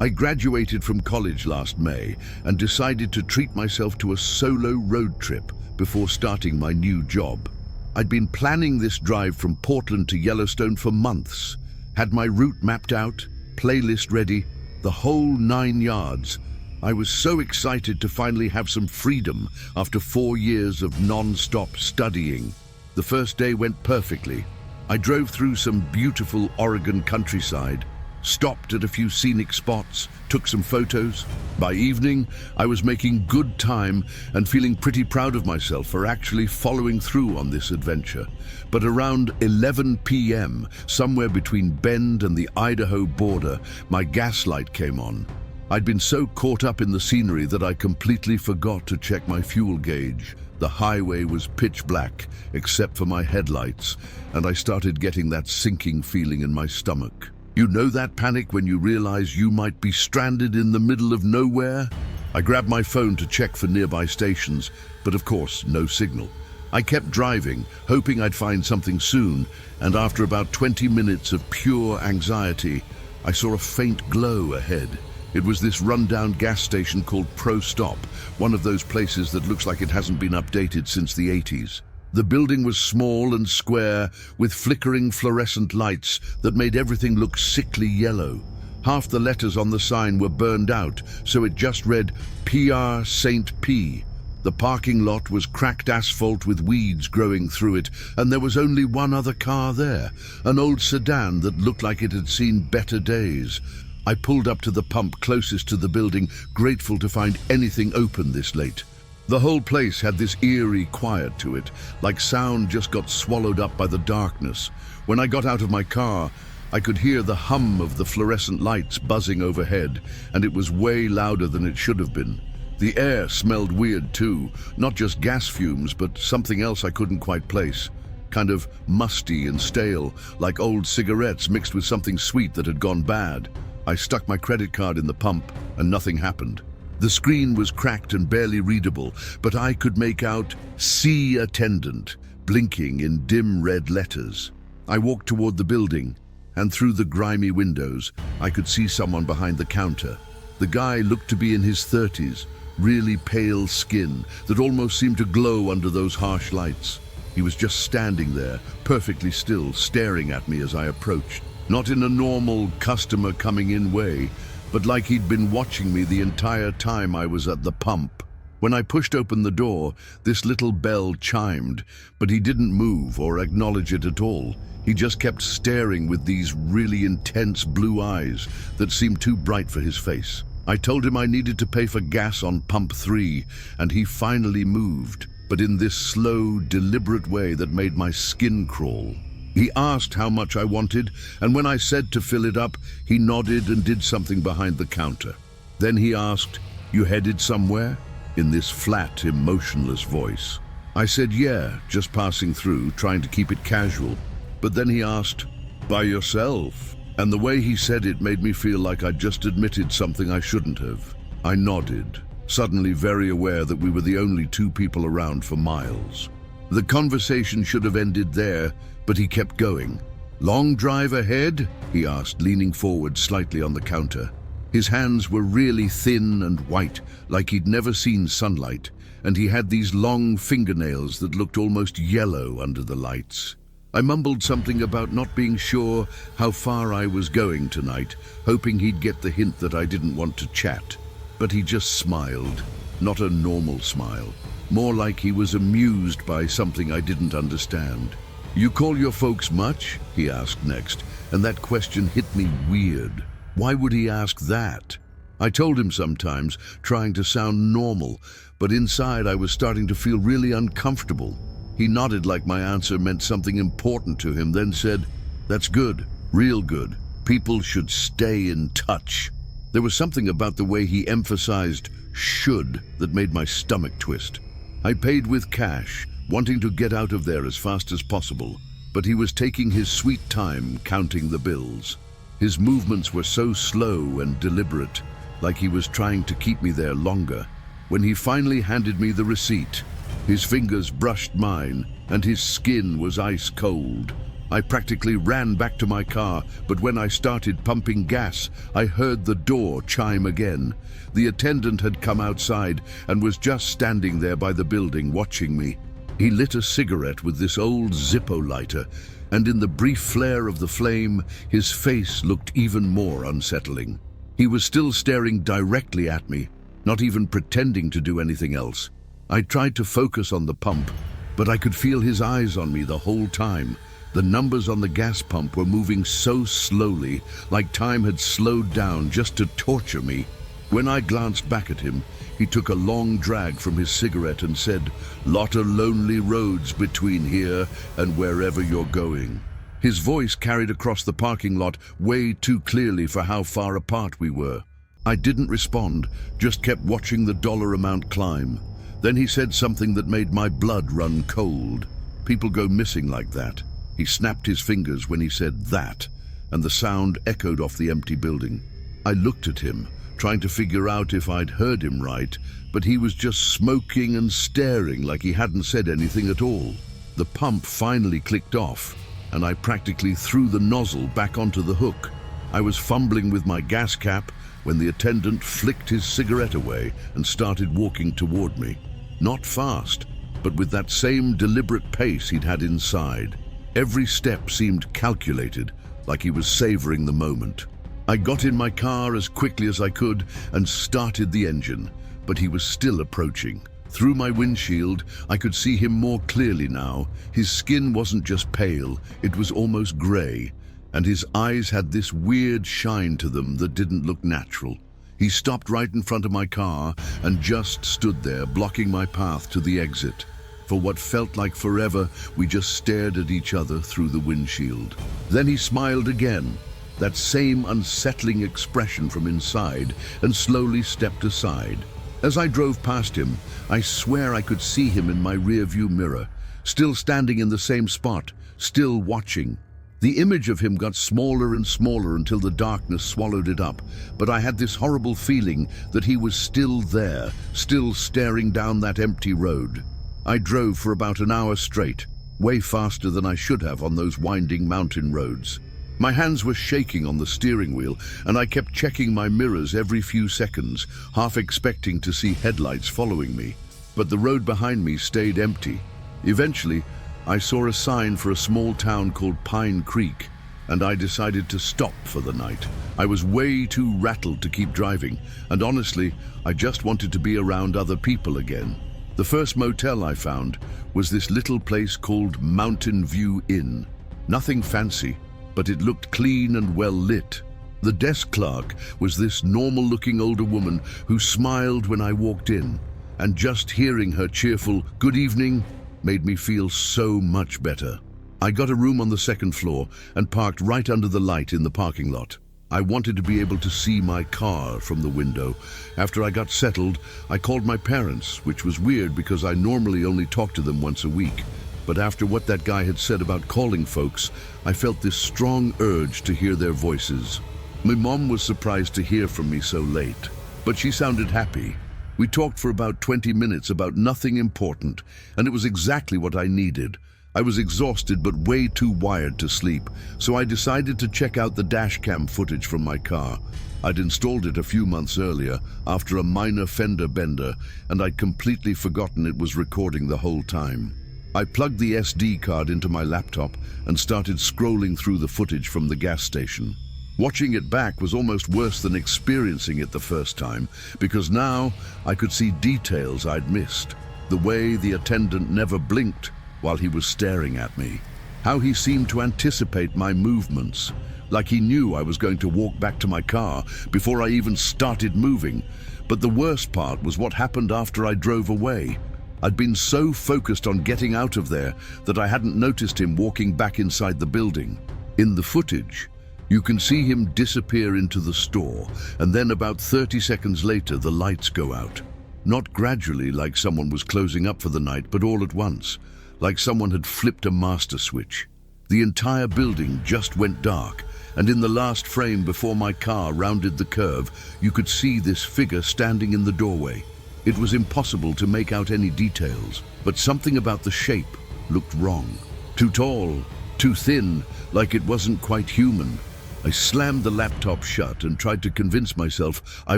I graduated from college last May and decided to treat myself to a solo road trip before starting my new job. I'd been planning this drive from Portland to Yellowstone for months, had my route mapped out, playlist ready, the whole 9 yards. I was so excited to finally have some freedom after 4 years of non-stop studying. The first day went perfectly. I drove through some beautiful Oregon countryside, stopped at a few scenic spots, took some photos. By evening, I was making good time and feeling pretty proud of myself for actually following through on this adventure. But around 11 p.m., somewhere between Bend and the Idaho border, my gas light came on. I'd been so caught up in the scenery that I completely forgot to check my fuel gauge. The highway was pitch black, except for my headlights, and I started getting that sinking feeling in my stomach. You know that panic when you realize you might be stranded in the middle of nowhere? I grabbed my phone to check for nearby stations, but of course, no signal. I kept driving, hoping I'd find something soon, and after about 20 minutes of pure anxiety, I saw a faint glow ahead. It was this rundown gas station called Pro Stop, one of those places that looks like it hasn't been updated since the 80s. The building was small and square, with flickering fluorescent lights that made everything look sickly yellow. Half the letters on the sign were burned out, so it just read PR St. P. The parking lot was cracked asphalt with weeds growing through it, and there was only one other car there, an old sedan that looked like it had seen better days. I pulled up to the pump closest to the building, grateful to find anything open this late. The whole place had this eerie quiet to it, like sound just got swallowed up by the darkness. When I got out of my car, I could hear the hum of the fluorescent lights buzzing overhead, and it was way louder than it should have been. The air smelled weird too, not just gas fumes, but something else I couldn't quite place. Kind of musty and stale, like old cigarettes mixed with something sweet that had gone bad. I stuck my credit card in the pump, and nothing happened. The screen was cracked and barely readable, but I could make out "See Attendant" blinking in dim red letters. I walked toward the building, and through the grimy windows, I could see someone behind the counter. The guy looked to be in his 30s, really pale skin that almost seemed to glow under those harsh lights. He was just standing there, perfectly still, staring at me as I approached. Not in a normal customer coming in way, but like he'd been watching me the entire time I was at the pump. When I pushed open the door, this little bell chimed, but he didn't move or acknowledge it at all. He just kept staring with these really intense blue eyes that seemed too bright for his face. I told him I needed to pay for gas on pump 3, and he finally moved, but in this slow, deliberate way that made my skin crawl. He asked how much I wanted, and when I said to fill it up, he nodded and did something behind the counter. Then he asked, "You headed somewhere?" in this flat, emotionless voice. I said, "Yeah, just passing through, trying to keep it casual." But then he asked, "By yourself?" And the way he said it made me feel like I'd just admitted something I shouldn't have. I nodded, suddenly very aware that we were the only 2 people around for miles. The conversation should have ended there, but he kept going. "Long drive ahead?" he asked, leaning forward slightly on the counter. His hands were really thin and white, like he'd never seen sunlight, and he had these long fingernails that looked almost yellow under the lights. I mumbled something about not being sure how far I was going tonight, hoping he'd get the hint that I didn't want to chat. But he just smiled, not a normal smile, more like he was amused by something I didn't understand. "You call your folks much?" he asked next, and that question hit me weird. Why would he ask that? I told him sometimes, trying to sound normal, but inside I was starting to feel really uncomfortable. He nodded like my answer meant something important to him, then said, "That's good, real good. People should stay in touch." There was something about the way he emphasized "should" that made my stomach twist. I paid with cash, wanting to get out of there as fast as possible, but he was taking his sweet time counting the bills. His movements were so slow and deliberate, like he was trying to keep me there longer. When he finally handed me the receipt, his fingers brushed mine, and his skin was ice cold. I practically ran back to my car, but when I started pumping gas, I heard the door chime again. The attendant had come outside and was just standing there by the building watching me. He lit a cigarette with this old Zippo lighter, and in the brief flare of the flame, his face looked even more unsettling. He was still staring directly at me, not even pretending to do anything else. I tried to focus on the pump, but I could feel his eyes on me the whole time. The numbers on the gas pump were moving so slowly, like time had slowed down just to torture me. When I glanced back at him, he took a long drag from his cigarette and said, "Lot of lonely roads between here and wherever you're going." His voice carried across the parking lot way too clearly for how far apart we were. I didn't respond, just kept watching the dollar amount climb. Then he said something that made my blood run cold. People go missing like that. He snapped his fingers when he said that, and the sound echoed off the empty building. I looked at him, trying to figure out if I'd heard him right, but he was just smoking and staring like he hadn't said anything at all. The pump finally clicked off, and I practically threw the nozzle back onto the hook. I was fumbling with my gas cap when the attendant flicked his cigarette away and started walking toward me. Not fast, but with that same deliberate pace he'd had inside. Every step seemed calculated, like he was savoring the moment. I got in my car as quickly as I could and started the engine, but he was still approaching. Through my windshield, I could see him more clearly now. His skin wasn't just pale, it was almost gray, and his eyes had this weird shine to them that didn't look natural. He stopped right in front of my car and just stood there, blocking my path to the exit. For what felt like forever, we just stared at each other through the windshield. Then he smiled again, that same unsettling expression from inside, and slowly stepped aside. As I drove past him, I swear I could see him in my rearview mirror, still standing in the same spot, still watching. The image of him got smaller and smaller until the darkness swallowed it up, but I had this horrible feeling that he was still there, still staring down that empty road. I drove for about an hour straight, way faster than I should have on those winding mountain roads. My hands were shaking on the steering wheel, and I kept checking my mirrors every few seconds, half expecting to see headlights following me. But the road behind me stayed empty. Eventually, I saw a sign for a small town called Pine Creek, and I decided to stop for the night. I was way too rattled to keep driving, and honestly, I just wanted to be around other people again. The first motel I found was this little place called Mountain View Inn. Nothing fancy, but it looked clean and well lit. The desk clerk was this normal-looking older woman who smiled when I walked in, and just hearing her cheerful "good evening" made me feel so much better. I got a room on the second floor and parked right under the light in the parking lot. I wanted to be able to see my car from the window. After I got settled, I called my parents, which was weird because I normally only talk to them once a week. But after what that guy had said about calling folks, I felt this strong urge to hear their voices. My mom was surprised to hear from me so late, but she sounded happy. We talked for about 20 minutes about nothing important, and it was exactly what I needed. I was exhausted but way too wired to sleep, so I decided to check out the dash cam footage from my car. I'd installed it a few months earlier, after a minor fender bender, and I'd completely forgotten it was recording the whole time. I plugged the SD card into my laptop and started scrolling through the footage from the gas station. Watching it back was almost worse than experiencing it the first time, because now I could see details I'd missed. The way the attendant never blinked while he was staring at me. How he seemed to anticipate my movements, like he knew I was going to walk back to my car before I even started moving. But the worst part was what happened after I drove away. I'd been so focused on getting out of there that I hadn't noticed him walking back inside the building. In the footage, you can see him disappear into the store, and then about 30 seconds later the lights go out. Not gradually like someone was closing up for the night, but all at once, like someone had flipped a master switch. The entire building just went dark, and in the last frame before my car rounded the curve, you could see this figure standing in the doorway. It was impossible to make out any details, but something about the shape looked wrong. Too tall, Too thin, like it wasn't quite human. I slammed the laptop shut and tried to convince myself I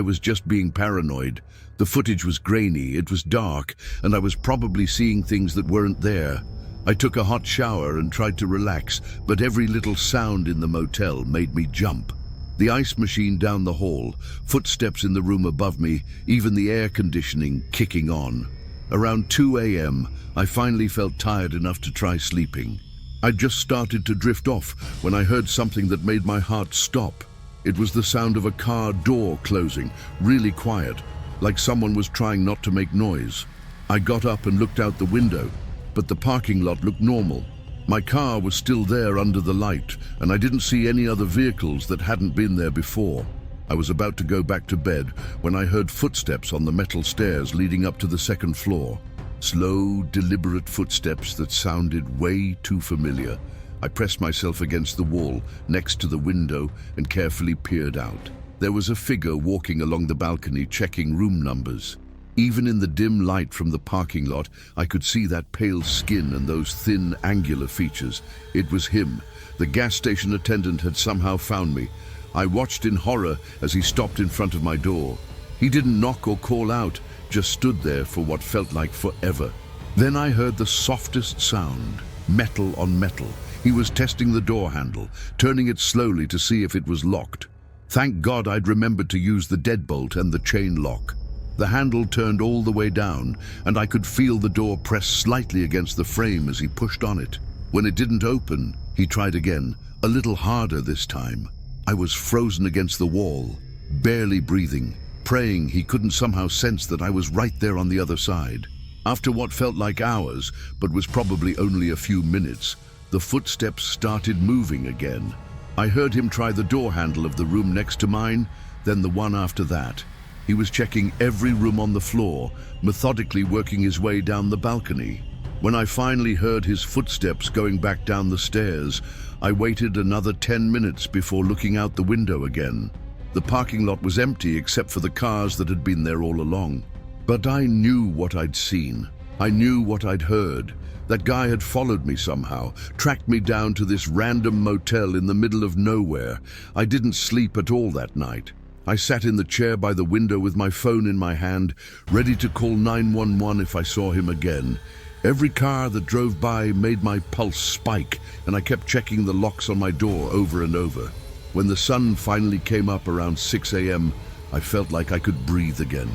was just being paranoid. The footage was grainy, it was dark, and I was probably seeing things that weren't there. I took a hot shower and tried to relax, but every little sound in the motel made me jump. The ice machine down the hall, footsteps in the room above me, even the air conditioning kicking on. Around 2 a.m., I finally felt tired enough to try sleeping. I'd just started to drift off when I heard something that made my heart stop. It was the sound of a car door closing, really quiet, like someone was trying not to make noise. I got up and looked out the window, but the parking lot looked normal. My car was still there under the light, and I didn't see any other vehicles that hadn't been there before. I was about to go back to bed when I heard footsteps on the metal stairs leading up to the second floor. Slow, deliberate footsteps that sounded way too familiar. I pressed myself against the wall next to the window and carefully peered out. There was a figure walking along the balcony checking room numbers. Even in the dim light from the parking lot, I could see that pale skin and those thin, angular features. It was him. The gas station attendant had somehow found me. I watched in horror as he stopped in front of my door. He didn't knock or call out, just stood there for what felt like forever. Then I heard the softest sound, metal on metal. He was testing the door handle, turning it slowly to see if it was locked. Thank God I'd remembered to use the deadbolt and the chain lock. The handle turned all the way down, and I could feel the door press slightly against the frame as he pushed on it. When it didn't open, he tried again, a little harder this time. I was frozen against the wall, barely breathing, praying he couldn't somehow sense that I was right there on the other side. After what felt like hours, but was probably only a few minutes, the footsteps started moving again. I heard him try the door handle of the room next to mine, then the one after that. He was checking every room on the floor, methodically working his way down the balcony. When I finally heard his footsteps going back down the stairs, I waited another 10 minutes before looking out the window again. The parking lot was empty except for the cars that had been there all along. But I knew what I'd seen. I knew what I'd heard. That guy had followed me somehow, tracked me down to this random motel in the middle of nowhere. I didn't sleep at all that night. I sat in the chair by the window with my phone in my hand, ready to call 911 if I saw him again. Every car that drove by made my pulse spike, and I kept checking the locks on my door over and over. When the sun finally came up around 6 a.m., I felt like I could breathe again.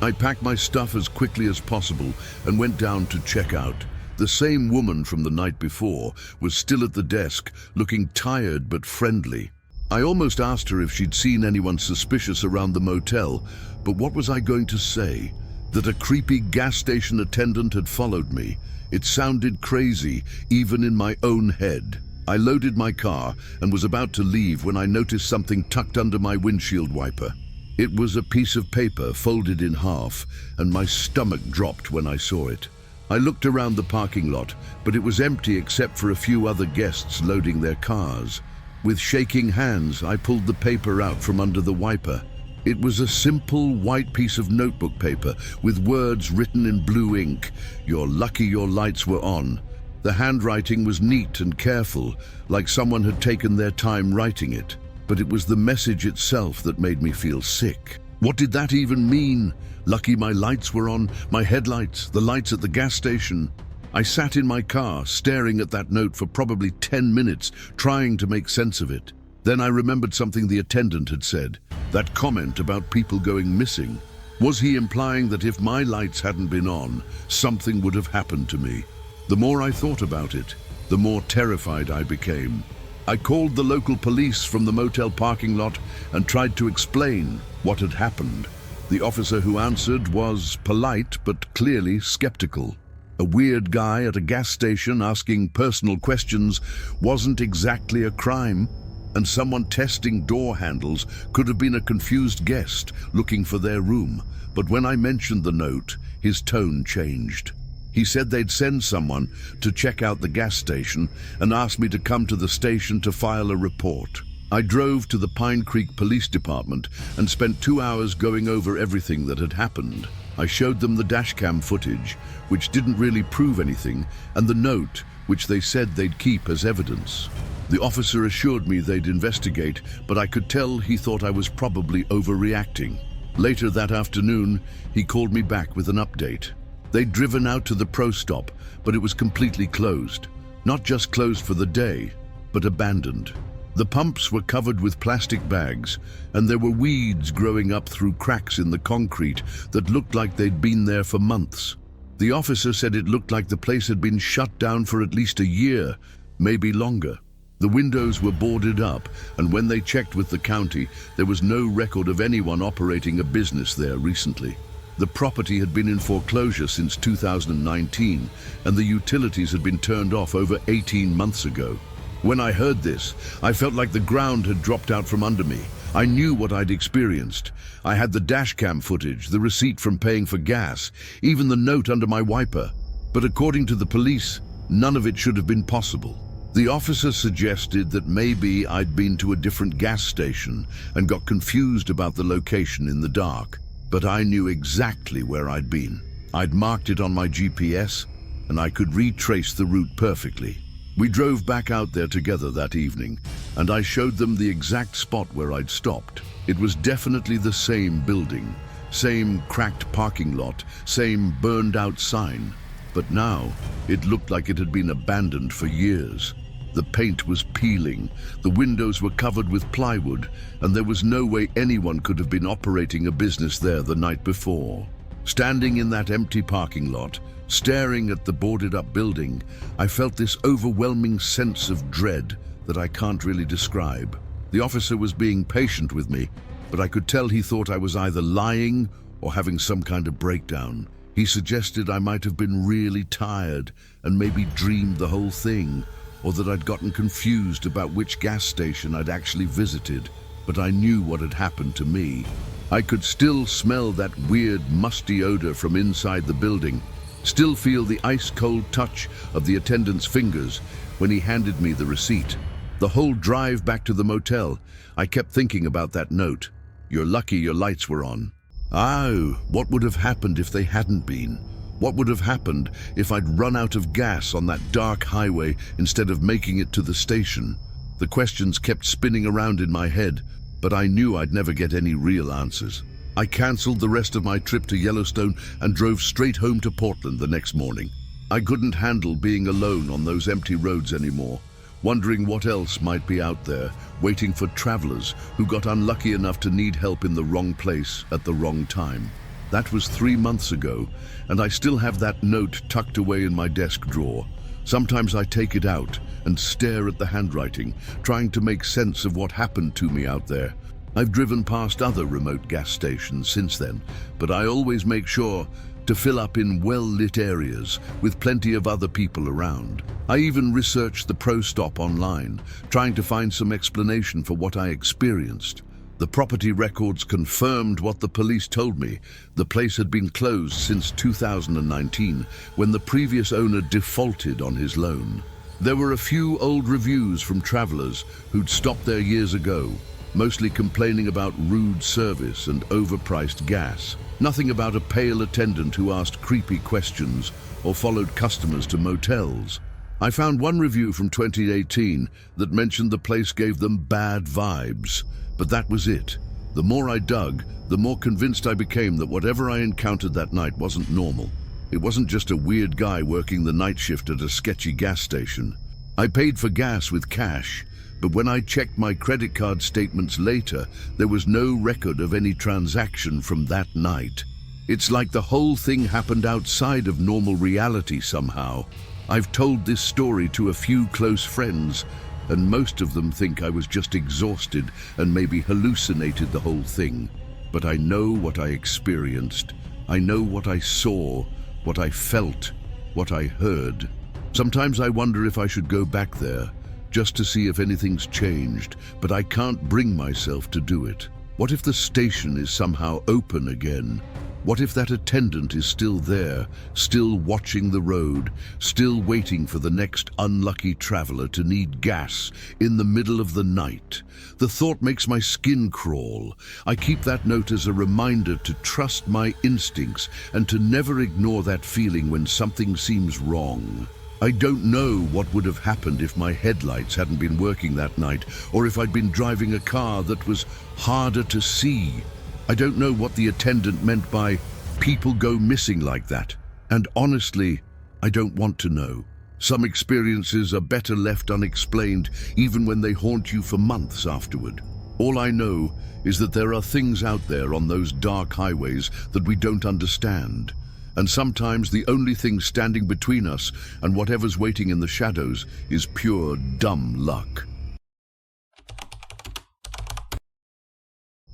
I packed my stuff as quickly as possible and went down to check out. The same woman from the night before was still at the desk, looking tired but friendly. I almost asked her if she'd seen anyone suspicious around the motel, but what was I going to say? That a creepy gas station attendant had followed me? It sounded crazy, even in my own head. I loaded my car and was about to leave when I noticed something tucked under my windshield wiper. It was a piece of paper folded in half, and my stomach dropped when I saw it. I looked around the parking lot, but it was empty except for a few other guests loading their cars. With shaking hands, I pulled the paper out from under the wiper. It was a simple white piece of notebook paper with words written in blue ink. "You're lucky your lights were on." The handwriting was neat and careful, like someone had taken their time writing it. But it was the message itself that made me feel sick. What did that even mean? Lucky my lights were on, my headlights, the lights at the gas station. I sat in my car, staring at that note for probably 10 minutes, trying to make sense of it. Then I remembered something the attendant had said, that comment about people going missing. Was he implying that if my lights hadn't been on, something would have happened to me? The more I thought about it, the more terrified I became. I called the local police from the motel parking lot and tried to explain what had happened. The officer who answered was polite but clearly skeptical. A weird guy at a gas station asking personal questions wasn't exactly a crime, and someone testing door handles could have been a confused guest looking for their room. But when I mentioned the note, his tone changed. He said they'd send someone to check out the gas station and asked me to come to the station to file a report. I drove to the Pine Creek Police Department and spent 2 hours going over everything that had happened. I showed them the dashcam footage, which didn't really prove anything, and the note, which they said they'd keep as evidence. The officer assured me they'd investigate, but I could tell he thought I was probably overreacting. Later that afternoon, he called me back with an update. They'd driven out to the Pro Stop, but it was completely closed. Not just closed for the day, but abandoned. The pumps were covered with plastic bags, and there were weeds growing up through cracks in the concrete that looked like they'd been there for months. The officer said it looked like the place had been shut down for at least a year, maybe longer. The windows were boarded up, and when they checked with the county, there was no record of anyone operating a business there recently. The property had been in foreclosure since 2019, and the utilities had been turned off over 18 months ago. When I heard this, I felt like the ground had dropped out from under me. I knew what I'd experienced. I had the dashcam footage, the receipt from paying for gas, even the note under my wiper. But according to the police, none of it should have been possible. The officer suggested that maybe I'd been to a different gas station and got confused about the location in the dark. But I knew exactly where I'd been. I'd marked it on my GPS, and I could retrace the route perfectly. We drove back out there together that evening, and I showed them the exact spot where I'd stopped. It was definitely the same building, same cracked parking lot, same burned-out sign. But now, it looked like it had been abandoned for years. The paint was peeling, the windows were covered with plywood, and there was no way anyone could have been operating a business there the night before. Standing in that empty parking lot, staring at the boarded-up building, I felt this overwhelming sense of dread that I can't really describe. The officer was being patient with me, but I could tell he thought I was either lying or having some kind of breakdown. He suggested I might have been really tired and maybe dreamed the whole thing, or that I'd gotten confused about which gas station I'd actually visited, but I knew what had happened to me. I could still smell that weird, musty odor from inside the building, still feel the ice-cold touch of the attendant's fingers when he handed me the receipt. The whole drive back to the motel, I kept thinking about that note. You're lucky your lights were on. Oh, what would have happened if they hadn't been? What would have happened if I'd run out of gas on that dark highway instead of making it to the station? The questions kept spinning around in my head, but I knew I'd never get any real answers. I cancelled the rest of my trip to Yellowstone and drove straight home to Portland the next morning. I couldn't handle being alone on those empty roads anymore, wondering what else might be out there, waiting for travelers who got unlucky enough to need help in the wrong place at the wrong time. That was 3 months ago, and I still have that note tucked away in my desk drawer. Sometimes I take it out and stare at the handwriting, trying to make sense of what happened to me out there. I've driven past other remote gas stations since then, but I always make sure to fill up in well-lit areas with plenty of other people around. I even researched the Pro Stop online, trying to find some explanation for what I experienced. The property records confirmed what the police told me. The place had been closed since 2019, when the previous owner defaulted on his loan. There were a few old reviews from travelers who'd stopped there years ago, mostly complaining about rude service and overpriced gas. Nothing about a pale attendant who asked creepy questions or followed customers to motels. I found one review from 2018 that mentioned the place gave them bad vibes. But that was it. The more I dug, the more convinced I became that whatever I encountered that night wasn't normal. It wasn't just a weird guy working the night shift at a sketchy gas station. I paid for gas with cash, but when I checked my credit card statements later, there was no record of any transaction from that night. It's like the whole thing happened outside of normal reality somehow. I've told this story to a few close friends, and most of them think I was just exhausted and maybe hallucinated the whole thing. But I know what I experienced. I know what I saw, what I felt, what I heard. Sometimes I wonder if I should go back there, just to see if anything's changed, but I can't bring myself to do it. What if the station is somehow open again? What if that attendant is still there, still watching the road, still waiting for the next unlucky traveler to need gas in the middle of the night? The thought makes my skin crawl. I keep that note as a reminder to trust my instincts and to never ignore that feeling when something seems wrong. I don't know what would have happened if my headlights hadn't been working that night, or if I'd been driving a car that was harder to see. I don't know what the attendant meant by "people go missing like that." And honestly, I don't want to know. Some experiences are better left unexplained, even when they haunt you for months afterward. All I know is that there are things out there on those dark highways that we don't understand. And sometimes the only thing standing between us and whatever's waiting in the shadows is pure dumb luck.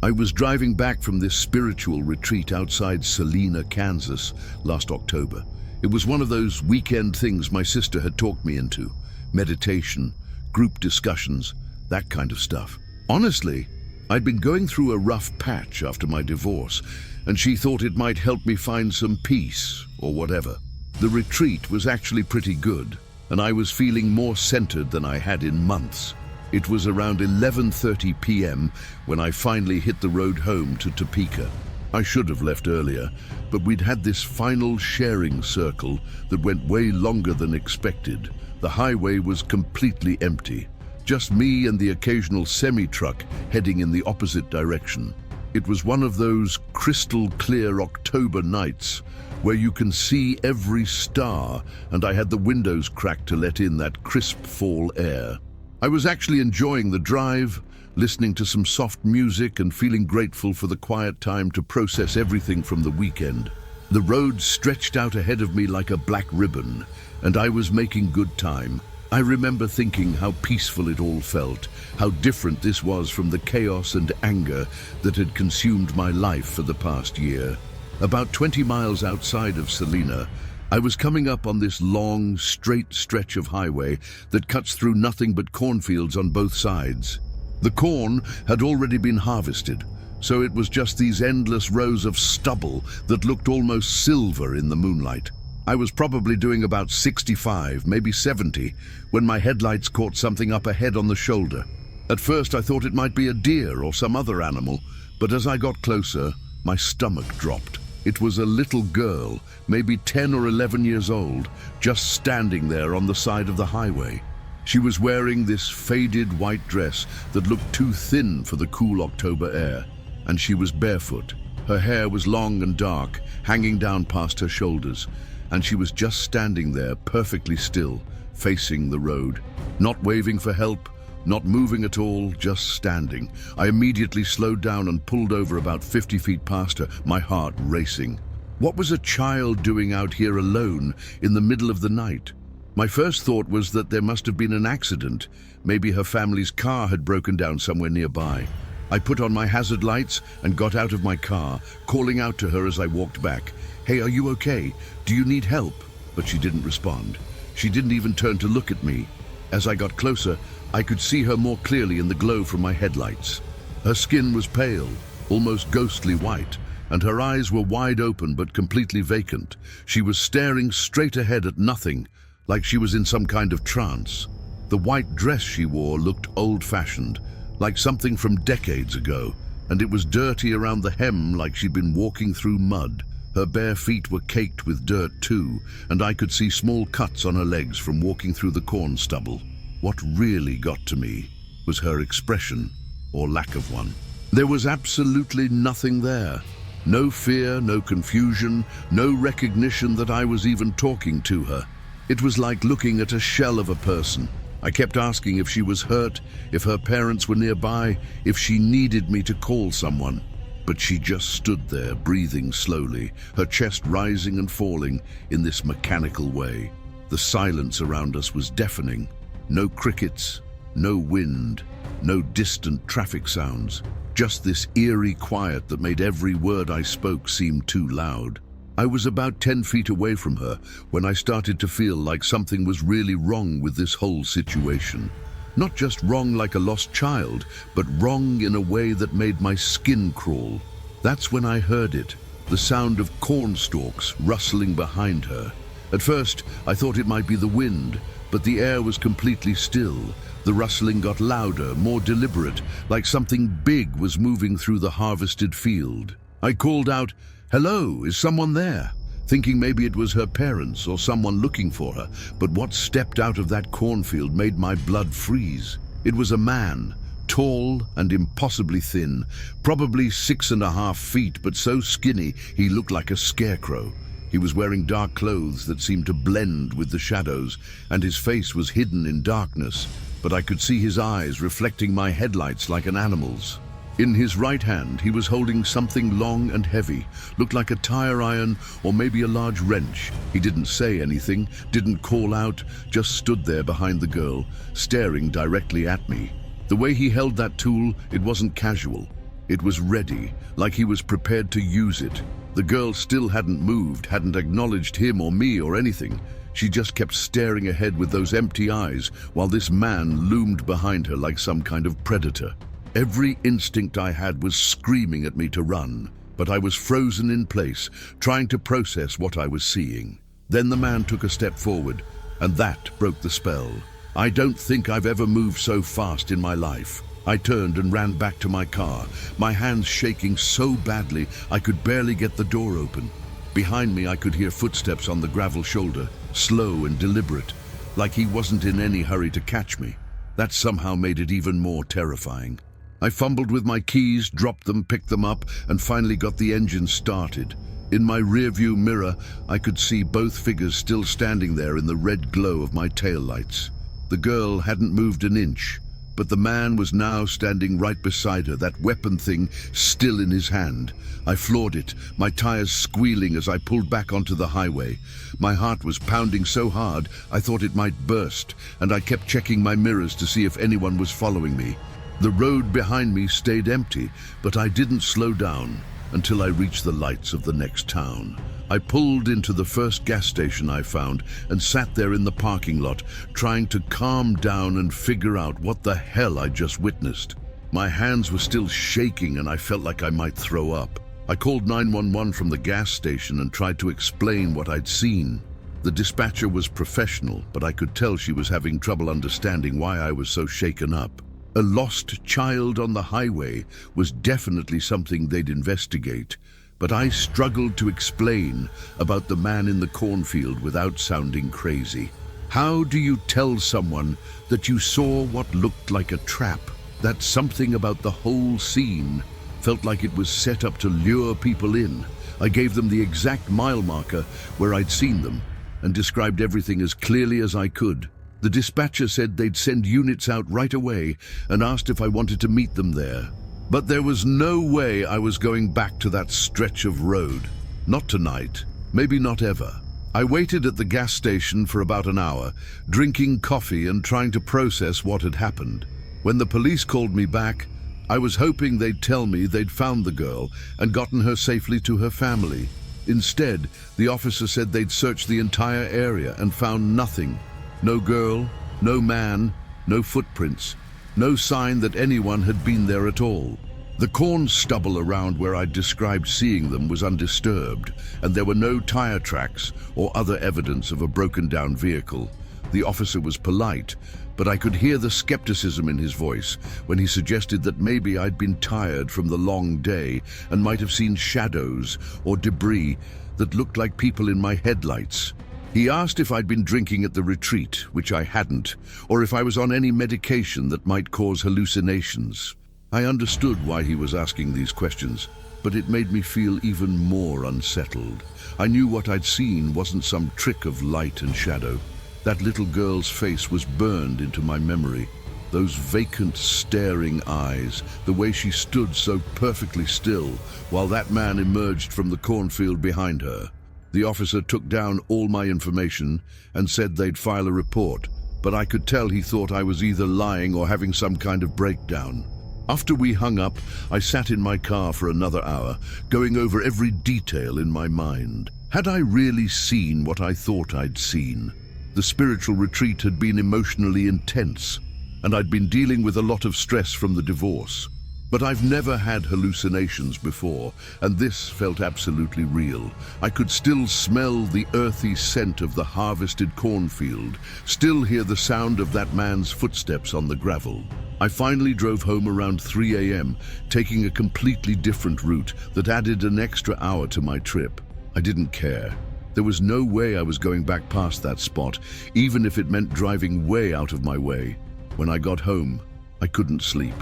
I was driving back from this spiritual retreat outside Salina, Kansas, last October. It was one of those weekend things my sister had talked me into. Meditation, group discussions, that kind of stuff. Honestly, I'd been going through a rough patch after my divorce, and she thought it might help me find some peace, or whatever. The retreat was actually pretty good, and I was feeling more centered than I had in months. It was around 11:30 p.m. when I finally hit the road home to Topeka. I should have left earlier, but we'd had this final sharing circle that went way longer than expected. The highway was completely empty, just me and the occasional semi-truck heading in the opposite direction. It was one of those crystal clear October nights where you can see every star, and I had the windows cracked to let in that crisp fall air. I was actually enjoying the drive, listening to some soft music and feeling grateful for the quiet time to process everything from the weekend. The road stretched out ahead of me like a black ribbon, and I was making good time. I remember thinking how peaceful it all felt, how different this was from the chaos and anger that had consumed my life for the past year. About 20 miles outside of Salina, I was coming up on this long, straight stretch of highway that cuts through nothing but cornfields on both sides. The corn had already been harvested, so it was just these endless rows of stubble that looked almost silver in the moonlight. I was probably doing about 65, maybe 70, when my headlights caught something up ahead on the shoulder. At first I thought it might be a deer or some other animal, but as I got closer, my stomach dropped. It was a little girl, maybe 10 or 11 years old, just standing there on the side of the highway. She was wearing this faded white dress that looked too thin for the cool October air, and she was barefoot. Her hair was long and dark, hanging down past her shoulders, and she was just standing there perfectly still, facing the road, not waving for help, not moving at all, just standing. I immediately slowed down and pulled over about 50 feet past her, my heart racing. What was a child doing out here alone in the middle of the night? My first thought was that there must have been an accident. Maybe her family's car had broken down somewhere nearby. I put on my hazard lights and got out of my car, calling out to her as I walked back. "Hey, are you okay? Do you need help?" But she didn't respond. She didn't even turn to look at me. As I got closer, I could see her more clearly in the glow from my headlights. Her skin was pale, almost ghostly white, and her eyes were wide open but completely vacant. She was staring straight ahead at nothing, like she was in some kind of trance. The white dress she wore looked old-fashioned, like something from decades ago, and it was dirty around the hem like she'd been walking through mud. Her bare feet were caked with dirt too, and I could see small cuts on her legs from walking through the corn stubble. What really got to me was her expression, or lack of one. There was absolutely nothing there. No fear, no confusion, no recognition that I was even talking to her. It was like looking at a shell of a person. I kept asking if she was hurt, if her parents were nearby, if she needed me to call someone. But she just stood there, breathing slowly, her chest rising and falling in this mechanical way. The silence around us was deafening. No crickets, no wind, no distant traffic sounds. Just this eerie quiet that made every word I spoke seem too loud. I was about 10 feet away from her when I started to feel like something was really wrong with this whole situation. Not just wrong like a lost child, but wrong in a way that made my skin crawl. That's when I heard it. the sound of corn stalks rustling behind her. At first, I thought it might be the wind, but the air was completely still. The rustling got louder, more deliberate, like something big was moving through the harvested field. I called out, "Hello, is someone there?" thinking maybe it was her parents or someone looking for her, but what stepped out of that cornfield made my blood freeze. It was a man, tall and impossibly thin, probably 6.5 feet, but so skinny he looked like a scarecrow. He was wearing dark clothes that seemed to blend with the shadows, and his face was hidden in darkness, but I could see his eyes reflecting my headlights like an animal's. In his right hand, he was holding something long and heavy, looked like a tire iron or maybe a large wrench. He didn't say anything, didn't call out, just stood there behind the girl, staring directly at me. The way he held that tool, it wasn't casual. It was ready, like he was prepared to use it. The girl still hadn't moved, hadn't acknowledged him or me or anything. She just kept staring ahead with those empty eyes, while this man loomed behind her like some kind of predator. Every instinct I had was screaming at me to run, but I was frozen in place, trying to process what I was seeing. Then the man took a step forward, and that broke the spell. I don't think I've ever moved so fast in my life. I turned and ran back to my car, my hands shaking so badly I could barely get the door open. Behind me I could hear footsteps on the gravel shoulder, slow and deliberate, like he wasn't in any hurry to catch me. That somehow made it even more terrifying. I fumbled with my keys, dropped them, picked them up, and finally got the engine started. In my rearview mirror, I could see both figures still standing there in the red glow of my taillights. The girl hadn't moved an inch, but the man was now standing right beside her, that weapon thing still in his hand. I floored it, my tires squealing as I pulled back onto the highway. My heart was pounding so hard I thought it might burst, and I kept checking my mirrors to see if anyone was following me. The road behind me stayed empty, but I didn't slow down until I reached the lights of the next town. I pulled into the first gas station I found and sat there in the parking lot, trying to calm down and figure out what the hell I just witnessed. My hands were still shaking and I felt like I might throw up. I called 911 from the gas station and tried to explain what I'd seen. The dispatcher was professional, but I could tell she was having trouble understanding why I was so shaken up. A lost child on the highway was definitely something they'd investigate, but I struggled to explain about the man in the cornfield without sounding crazy. How do you tell someone that you saw what looked like a trap? That something about the whole scene felt like it was set up to lure people in. I gave them the exact mile marker where I'd seen them and described everything as clearly as I could. The dispatcher said they'd send units out right away and asked if I wanted to meet them there. But there was no way I was going back to that stretch of road. Not tonight, maybe not ever. I waited at the gas station for about an hour, drinking coffee and trying to process what had happened. When the police called me back, I was hoping they'd tell me they'd found the girl and gotten her safely to her family. Instead, the officer said they'd searched the entire area and found nothing. No girl, no man, no footprints, no sign that anyone had been there at all. The corn stubble around where I'd described seeing them was undisturbed, and there were no tire tracks or other evidence of a broken-down vehicle. The officer was polite, but I could hear the skepticism in his voice when he suggested that maybe I'd been tired from the long day and might have seen shadows or debris that looked like people in my headlights. He asked if I'd been drinking at the retreat, which I hadn't, or if I was on any medication that might cause hallucinations. I understood why he was asking these questions, but it made me feel even more unsettled. I knew what I'd seen wasn't some trick of light and shadow. That little girl's face was burned into my memory. Those vacant, staring eyes, the way she stood so perfectly still while that man emerged from the cornfield behind her. The officer took down all my information and said they'd file a report, but I could tell he thought I was either lying or having some kind of breakdown. After we hung up, I sat in my car for another hour, going over every detail in my mind. Had I really seen what I thought I'd seen? The spiritual retreat had been emotionally intense, and I'd been dealing with a lot of stress from the divorce. But I've never had hallucinations before, and this felt absolutely real. I could still smell the earthy scent of the harvested cornfield, still hear the sound of that man's footsteps on the gravel. I finally drove home around 3 a.m., taking a completely different route that added an extra hour to my trip. I didn't care. There was no way I was going back past that spot, even if it meant driving way out of my way. When I got home, I couldn't sleep.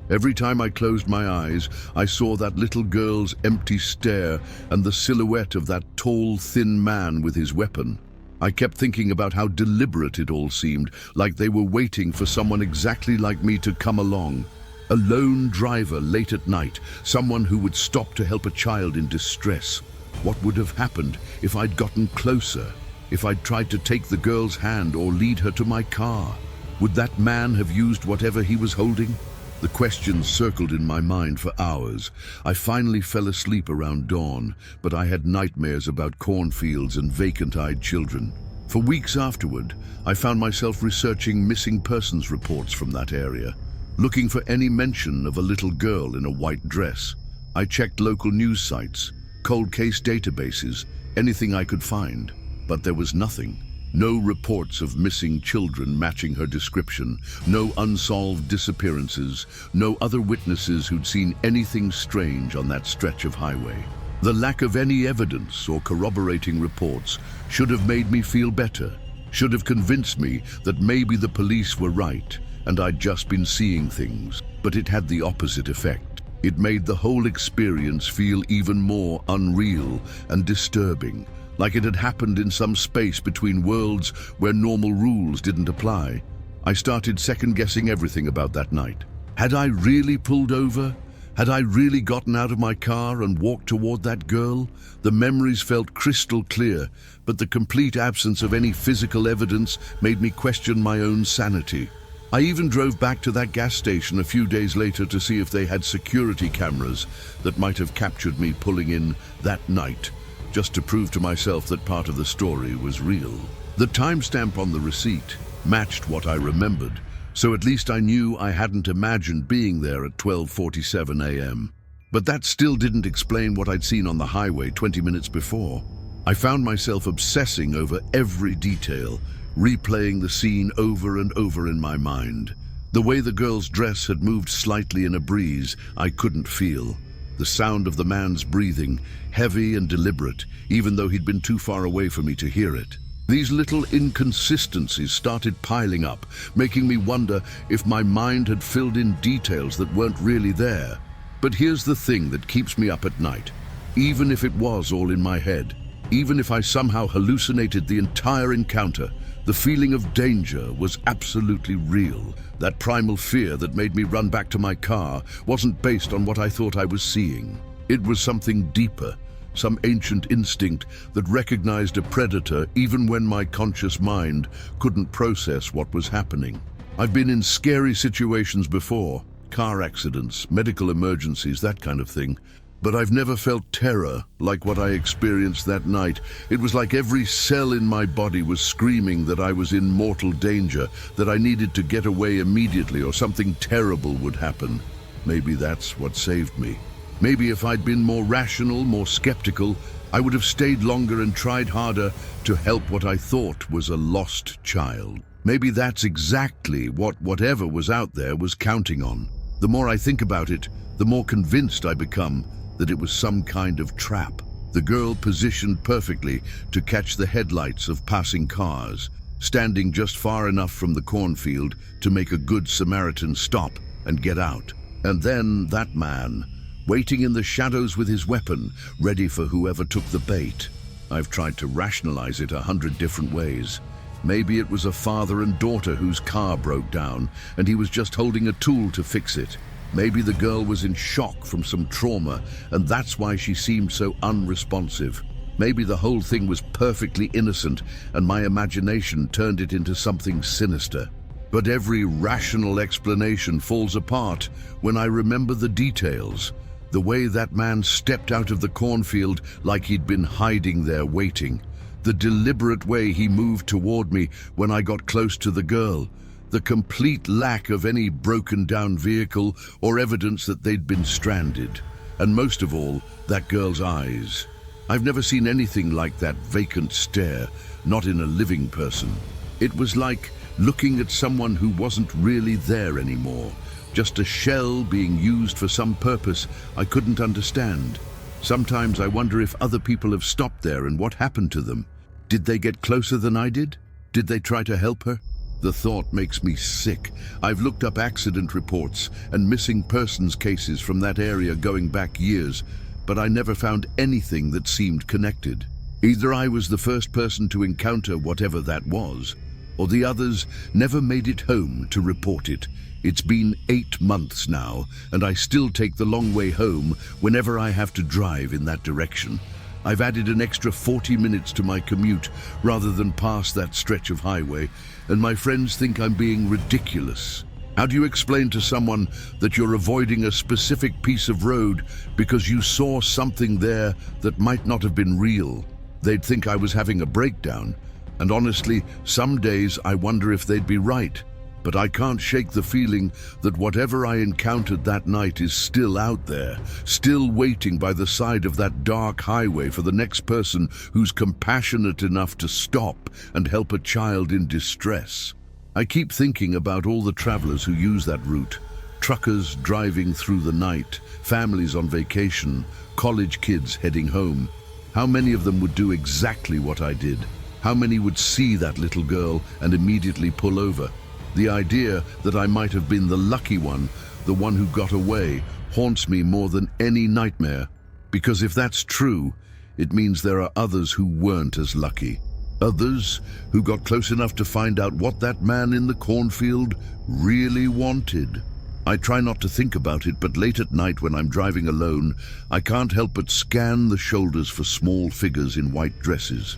Every time I closed my eyes, I saw that little girl's empty stare and the silhouette of that tall, thin man with his weapon. I kept thinking about how deliberate it all seemed, like they were waiting for someone exactly like me to come along. A lone driver late at night, someone who would stop to help a child in distress. What would have happened if I'd gotten closer? If I'd tried to take the girl's hand or lead her to my car? Would that man have used whatever he was holding? The questions circled in my mind for hours. I finally fell asleep around dawn, but I had nightmares about cornfields and vacant-eyed children. For weeks afterward, I found myself researching missing persons reports from that area, looking for any mention of a little girl in a white dress. I checked local news sites, cold case databases, anything I could find, but there was nothing. No reports of missing children matching her description, no unsolved disappearances, no other witnesses who'd seen anything strange on that stretch of highway. The lack of any evidence or corroborating reports should have made me feel better, should have convinced me that maybe the police were right and I'd just been seeing things. But it had the opposite effect. It made the whole experience feel even more unreal and disturbing, like it had happened in some space between worlds where normal rules didn't apply. I started second-guessing everything about that night. Had I really pulled over? Had I really gotten out of my car and walked toward that girl? The memories felt crystal clear, but the complete absence of any physical evidence made me question my own sanity. I even drove back to that gas station a few days later to see if they had security cameras that might have captured me pulling in that night, just to prove to myself that part of the story was real. The timestamp on the receipt matched what I remembered, so at least I knew I hadn't imagined being there at 12:47 a.m. But that still didn't explain what I'd seen on the highway 20 minutes before. I found myself obsessing over every detail, replaying the scene over and over in my mind. The way the girl's dress had moved slightly in a breeze I couldn't feel. The sound of the man's breathing, heavy and deliberate, even though he'd been too far away for me to hear it. These little inconsistencies started piling up, making me wonder if my mind had filled in details that weren't really there. But here's the thing that keeps me up at night. Even if it was all in my head, even if I somehow hallucinated the entire encounter, the feeling of danger was absolutely real. That primal fear that made me run back to my car wasn't based on what I thought I was seeing. It was something deeper, some ancient instinct that recognized a predator even when my conscious mind couldn't process what was happening. I've been in scary situations before, car accidents, medical emergencies, that kind of thing. But I've never felt terror like what I experienced that night. It was like every cell in my body was screaming that I was in mortal danger, that I needed to get away immediately or something terrible would happen. Maybe that's what saved me. Maybe if I'd been more rational, more skeptical, I would have stayed longer and tried harder to help what I thought was a lost child. Maybe that's exactly what whatever was out there was counting on. The more I think about it, the more convinced I become that it was some kind of trap. The girl positioned perfectly to catch the headlights of passing cars, standing just far enough from the cornfield to make a good Samaritan stop and get out. And then that man, waiting in the shadows with his weapon, ready for whoever took the bait. I've tried to rationalize it 100 different ways. Maybe it was a father and daughter whose car broke down, and he was just holding a tool to fix it. Maybe the girl was in shock from some trauma, and that's why she seemed so unresponsive. Maybe the whole thing was perfectly innocent, and my imagination turned it into something sinister. But every rational explanation falls apart when I remember the details. The way that man stepped out of the cornfield like he'd been hiding there waiting. The deliberate way he moved toward me when I got close to the girl. The complete lack of any broken down vehicle or evidence that they'd been stranded. And most of all, that girl's eyes. I've never seen anything like that vacant stare, not in a living person. It was like looking at someone who wasn't really there anymore, just a shell being used for some purpose I couldn't understand. Sometimes I wonder if other people have stopped there and what happened to them. Did they get closer than I did? Did they try to help her? The thought makes me sick. I've looked up accident reports and missing persons cases from that area going back years, but I never found anything that seemed connected. Either I was the first person to encounter whatever that was, or the others never made it home to report it. It's been 8 months now, and I still take the long way home whenever I have to drive in that direction. I've added an extra 40 minutes to my commute rather than pass that stretch of highway, and my friends think I'm being ridiculous. How do you explain to someone that you're avoiding a specific piece of road because you saw something there that might not have been real? They'd think I was having a breakdown, and honestly, some days I wonder if they'd be right. But I can't shake the feeling that whatever I encountered that night is still out there, still waiting by the side of that dark highway for the next person who's compassionate enough to stop and help a child in distress. I keep thinking about all the travelers who use that route. Truckers driving through the night, families on vacation, college kids heading home. How many of them would do exactly what I did? How many would see that little girl and immediately pull over? The idea that I might have been the lucky one, the one who got away, haunts me more than any nightmare. Because if that's true, it means there are others who weren't as lucky. Others who got close enough to find out what that man in the cornfield really wanted. I try not to think about it, but late at night when I'm driving alone, I can't help but scan the shoulders for small figures in white dresses.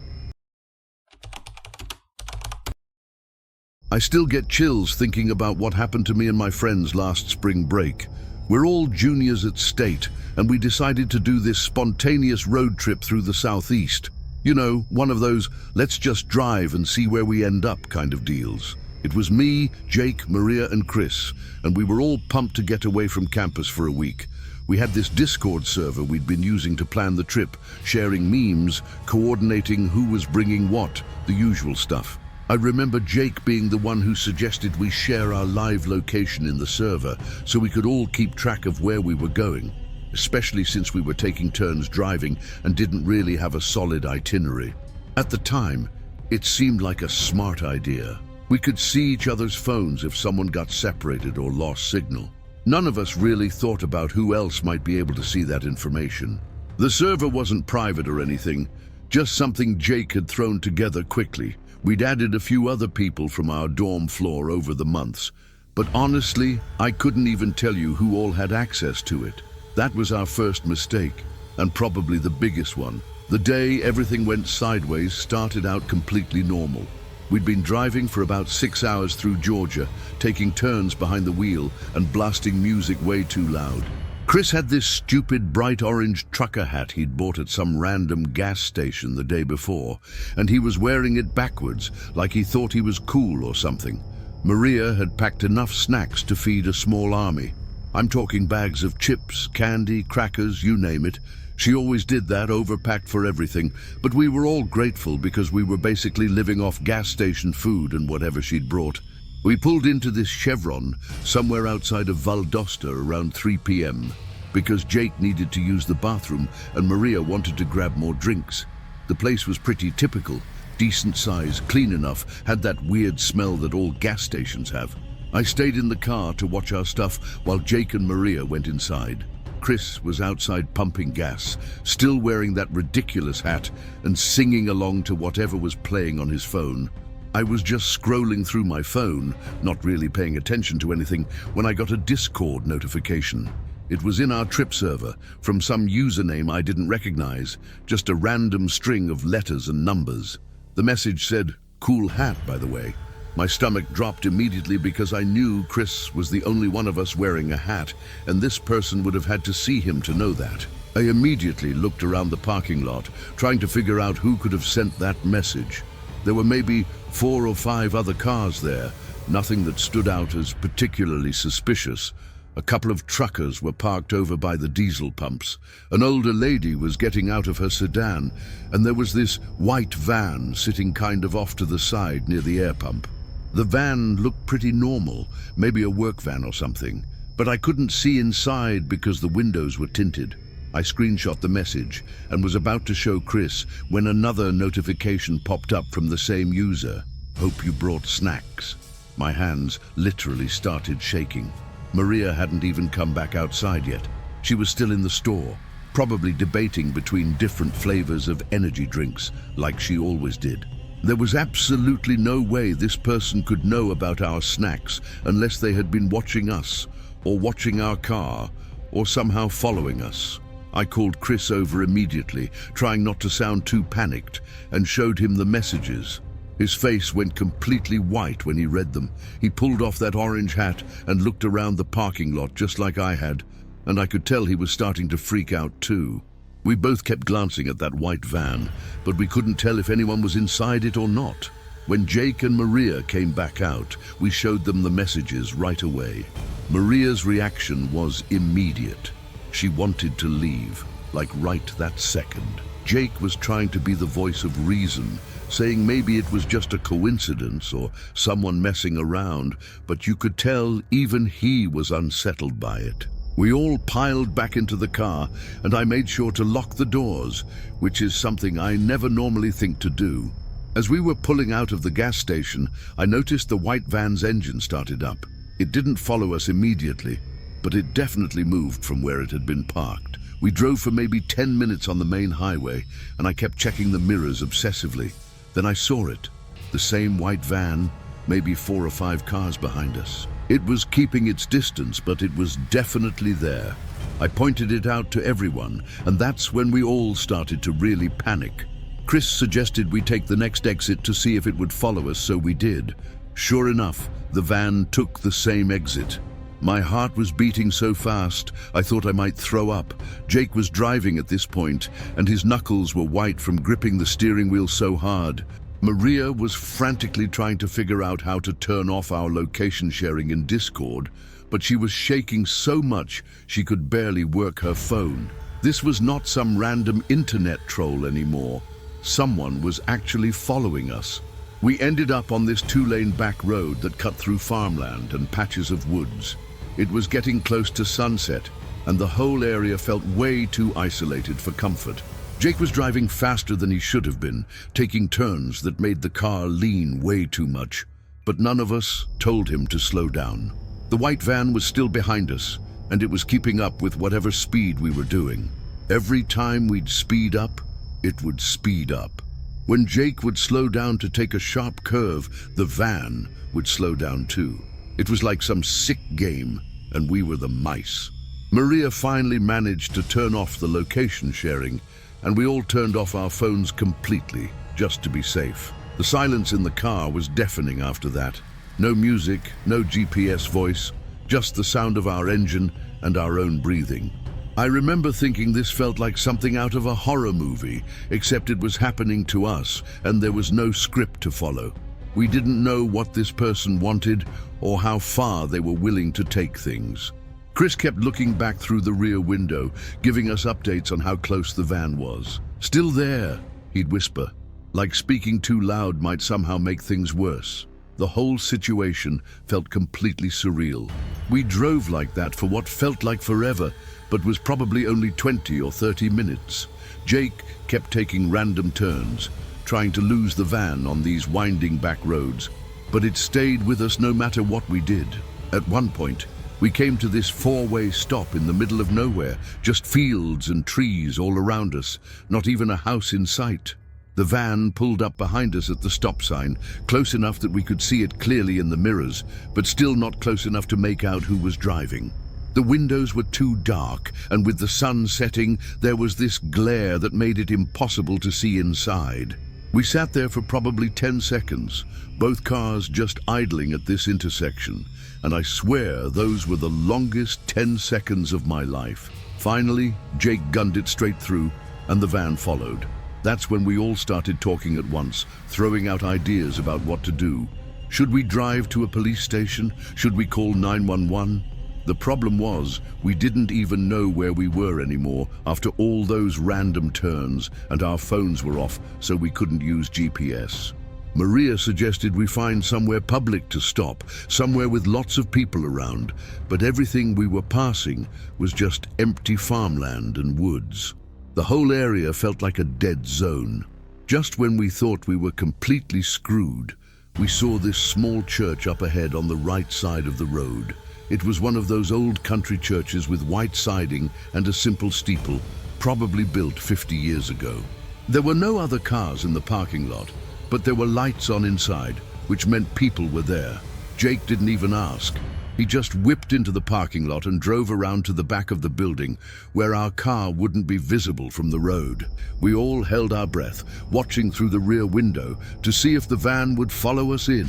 I still get chills thinking about what happened to me and my friends last spring break. We're all juniors at State, and we decided to do this spontaneous road trip through the southeast. You know, one of those, let's just drive and see where we end up kind of deals. It was me, Jake, Maria, and Chris, and we were all pumped to get away from campus for a week. We had this Discord server we'd been using to plan the trip, sharing memes, coordinating who was bringing what, the usual stuff. I remember Jake being the one who suggested we share our live location in the server so we could all keep track of where we were going, especially since we were taking turns driving and didn't really have a solid itinerary. At the time, it seemed like a smart idea. We could see each other's phones if someone got separated or lost signal. None of us really thought about who else might be able to see that information. The server wasn't private or anything, just something Jake had thrown together quickly. We'd added a few other people from our dorm floor over the months, but honestly, I couldn't even tell you who all had access to it. That was our first mistake, and probably the biggest one. The day everything went sideways started out completely normal. We'd been driving for about 6 hours through Georgia, taking turns behind the wheel and blasting music way too loud. Chris had this stupid bright orange trucker hat he'd bought at some random gas station the day before, and he was wearing it backwards, like he thought he was cool or something. Maria had packed enough snacks to feed a small army. I'm talking bags of chips, candy, crackers, you name it. She always did that, overpacked for everything, but we were all grateful because we were basically living off gas station food and whatever she'd brought. We pulled into this Chevron somewhere outside of Valdosta around 3 p.m. because Jake needed to use the bathroom and Maria wanted to grab more drinks. The place was pretty typical, decent size, clean enough, had that weird smell that all gas stations have. I stayed in the car to watch our stuff while Jake and Maria went inside. Chris was outside pumping gas, still wearing that ridiculous hat and singing along to whatever was playing on his phone. I was just scrolling through my phone, not really paying attention to anything, when I got a Discord notification. It was in our trip server, from some username I didn't recognize, just a random string of letters and numbers. The message said, "Cool hat, by the way." My stomach dropped immediately because I knew Chris was the only one of us wearing a hat, and this person would have had to see him to know that. I immediately looked around the parking lot, trying to figure out who could have sent that message. There were maybe 4 or 5 other cars there, Nothing that stood out as particularly suspicious. A couple of truckers were parked over by the diesel pumps. An older lady was getting out of her sedan, and there was this white van sitting kind of off to the side near the air pump. The van looked pretty normal, maybe a work van or something, but I couldn't see inside because the windows were tinted. I screenshot the message and was about to show Chris when another notification popped up from the same user. "Hope you brought snacks." My hands literally started shaking. Maria hadn't even come back outside yet. She was still in the store, probably debating between different flavors of energy drinks, like she always did. There was absolutely no way this person could know about our snacks unless they had been watching us, or watching our car, or somehow following us. I called Chris over immediately, trying not to sound too panicked, and showed him the messages. His face went completely white when he read them. He pulled off that orange hat and looked around the parking lot just like I had, and I could tell he was starting to freak out too. We both kept glancing at that white van, but we couldn't tell if anyone was inside it or not. When Jake and Maria came back out, we showed them the messages right away. Maria's reaction was immediate. She wanted to leave, like right that second. Jake was trying to be the voice of reason, saying maybe it was just a coincidence or someone messing around, but you could tell even he was unsettled by it. We all piled back into the car, and I made sure to lock the doors, which is something I never normally think to do. As we were pulling out of the gas station, I noticed the white van's engine started up. It didn't follow us immediately, but it definitely moved from where it had been parked. We drove for maybe 10 minutes on the main highway, and I kept checking the mirrors obsessively. Then I saw it, the same white van, maybe 4 or 5 cars behind us. It was keeping its distance, but it was definitely there. I pointed it out to everyone, and that's when we all started to really panic. Chris suggested we take the next exit to see if it would follow us, so we did. Sure enough, the van took the same exit. My heart was beating so fast, I thought I might throw up. Jake was driving at this point, and his knuckles were white from gripping the steering wheel so hard. Maria was frantically trying to figure out how to turn off our location sharing in Discord, but she was shaking so much she could barely work her phone. This was not some random internet troll anymore. Someone was actually following us. We ended up on this 2-lane back road that cut through farmland and patches of woods. It was getting close to sunset, and the whole area felt way too isolated for comfort. Jake was driving faster than he should have been, taking turns that made the car lean way too much, but none of us told him to slow down. The white van was still behind us, and it was keeping up with whatever speed we were doing. Every time we'd speed up, it would speed up. When Jake would slow down to take a sharp curve, the van would slow down too. It was like some sick game, and we were the mice. Maria finally managed to turn off the location sharing, and we all turned off our phones completely, just to be safe. The silence in the car was deafening after that. No music, no GPS voice, just the sound of our engine and our own breathing. I remember thinking this felt like something out of a horror movie, except it was happening to us, and there was no script to follow. We didn't know what this person wanted or how far they were willing to take things. Chris kept looking back through the rear window, giving us updates on how close the van was. "Still there," he'd whisper, like speaking too loud might somehow make things worse. The whole situation felt completely surreal. We drove like that for what felt like forever, but was probably only 20 or 30 minutes. Jake kept taking random turns, trying to lose the van on these winding back roads, but it stayed with us no matter what we did. At one point, we came to this 4-way stop in the middle of nowhere, just fields and trees all around us, not even a house in sight. The van pulled up behind us at the stop sign, close enough that we could see it clearly in the mirrors, but still not close enough to make out who was driving. The windows were too dark, and with the sun setting, there was this glare that made it impossible to see inside. We sat there for probably 10 seconds, both cars just idling at this intersection, and I swear those were the longest 10 seconds of my life. Finally, Jake gunned it straight through, and the van followed. That's when we all started talking at once, throwing out ideas about what to do. Should we drive to a police station? Should we call 911? The problem was, we didn't even know where we were anymore after all those random turns, and our phones were off, so we couldn't use GPS. Maria suggested we find somewhere public to stop, somewhere with lots of people around, but everything we were passing was just empty farmland and woods. The whole area felt like a dead zone. Just when we thought we were completely screwed, we saw this small church up ahead on the right side of the road. It was one of those old country churches with white siding and a simple steeple, probably built 50 years ago. There were no other cars in the parking lot, but there were lights on inside, which meant people were there. Jake didn't even ask. He just whipped into the parking lot and drove around to the back of the building, where our car wouldn't be visible from the road. We all held our breath, watching through the rear window to see if the van would follow us in.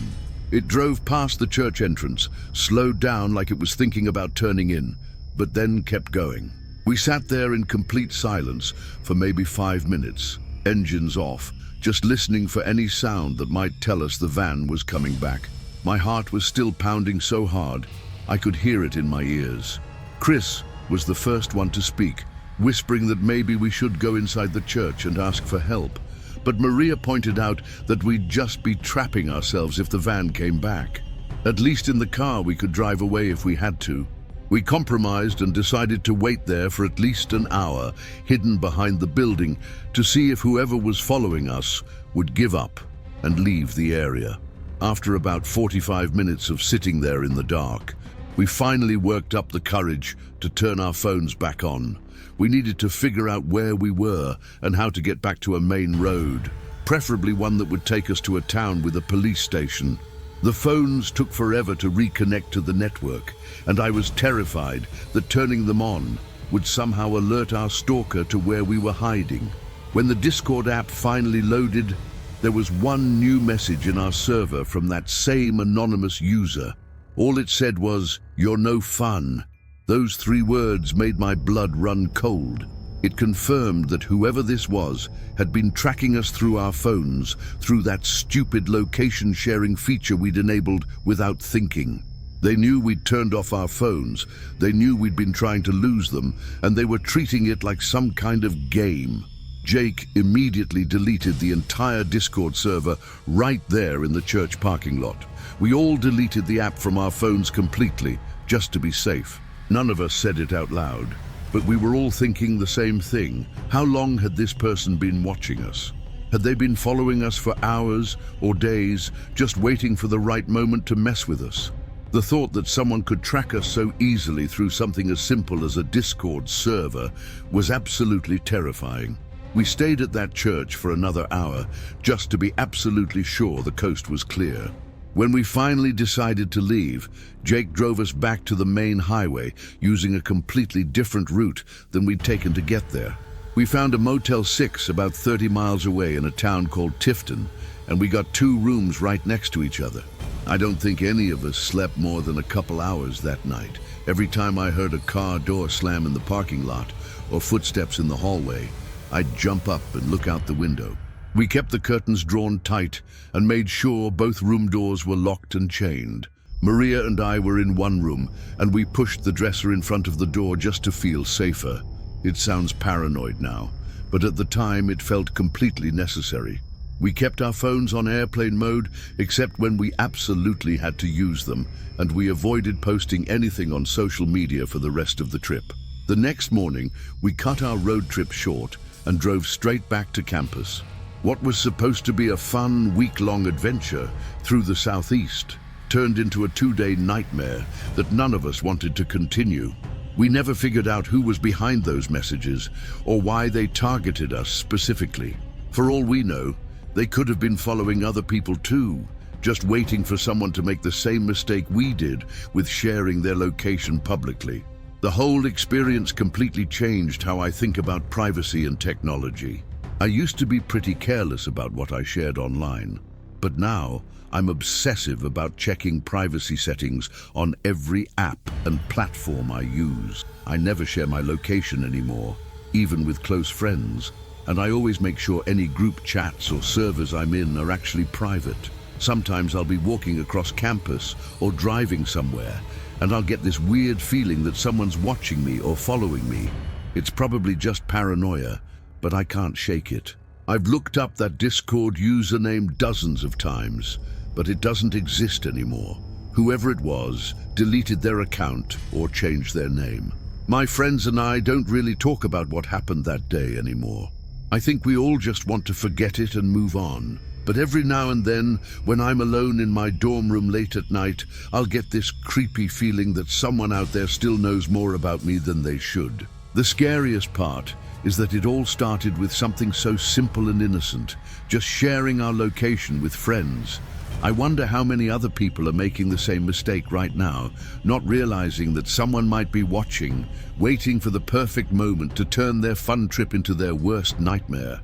It drove past the church entrance, slowed down like it was thinking about turning in, but then kept going. We sat there in complete silence for maybe 5 minutes, engines off, just listening for any sound that might tell us the van was coming back. My heart was still pounding so hard, I could hear it in my ears. Chris was the first one to speak, whispering that maybe we should go inside the church and ask for help. But Maria pointed out that we'd just be trapping ourselves if the van came back. At least in the car we could drive away if we had to. We compromised and decided to wait there for at least an hour, hidden behind the building, to see if whoever was following us would give up and leave the area. After about 45 minutes of sitting there in the dark, we finally worked up the courage to turn our phones back on. We needed to figure out where we were and how to get back to a main road, preferably one that would take us to a town with a police station. The phones took forever to reconnect to the network, and I was terrified that turning them on would somehow alert our stalker to where we were hiding. When the Discord app finally loaded, there was one new message in our server from that same anonymous user. All it said was, "You're no fun." Those 3 words made my blood run cold. It confirmed that whoever this was had been tracking us through our phones, through that stupid location sharing feature we'd enabled without thinking. They knew we'd turned off our phones, they knew we'd been trying to lose them, and they were treating it like some kind of game. Jake immediately deleted the entire Discord server right there in the church parking lot. We all deleted the app from our phones completely, just to be safe. None of us said it out loud, but we were all thinking the same thing. How long had this person been watching us? Had they been following us for hours or days, just waiting for the right moment to mess with us? The thought that someone could track us so easily through something as simple as a Discord server was absolutely terrifying. We stayed at that church for another hour, just to be absolutely sure the coast was clear. When we finally decided to leave, Jake drove us back to the main highway, using a completely different route than we'd taken to get there. We found a Motel 6 about 30 miles away in a town called Tifton, and we got 2 rooms right next to each other. I don't think any of us slept more than a couple hours that night. Every time I heard a car door slam in the parking lot or footsteps in the hallway, I'd jump up and look out the window. We kept the curtains drawn tight and made sure both room doors were locked and chained. Maria and I were in one room, and we pushed the dresser in front of the door just to feel safer. It sounds paranoid now, but at the time it felt completely necessary. We kept our phones on airplane mode, except when we absolutely had to use them, and we avoided posting anything on social media for the rest of the trip. The next morning, we cut our road trip short and drove straight back to campus. What was supposed to be a fun, week-long adventure through the southeast turned into a 2-day nightmare that none of us wanted to continue. We never figured out who was behind those messages or why they targeted us specifically. For all we know, they could have been following other people too, just waiting for someone to make the same mistake we did with sharing their location publicly. The whole experience completely changed how I think about privacy and technology. I used to be pretty careless about what I shared online, but now I'm obsessive about checking privacy settings on every app and platform I use. I never share my location anymore, even with close friends, and I always make sure any group chats or servers I'm in are actually private. Sometimes I'll be walking across campus or driving somewhere, and I'll get this weird feeling that someone's watching me or following me. It's probably just paranoia, but I can't shake it. I've looked up that Discord username dozens of times, but it doesn't exist anymore. Whoever it was deleted their account or changed their name. My friends and I don't really talk about what happened that day anymore. I think we all just want to forget it and move on. But every now and then, when I'm alone in my dorm room late at night, I'll get this creepy feeling that someone out there still knows more about me than they should. The scariest part is that it all started with something so simple and innocent, just sharing our location with friends. I wonder how many other people are making the same mistake right now, not realizing that someone might be watching, waiting for the perfect moment to turn their fun trip into their worst nightmare.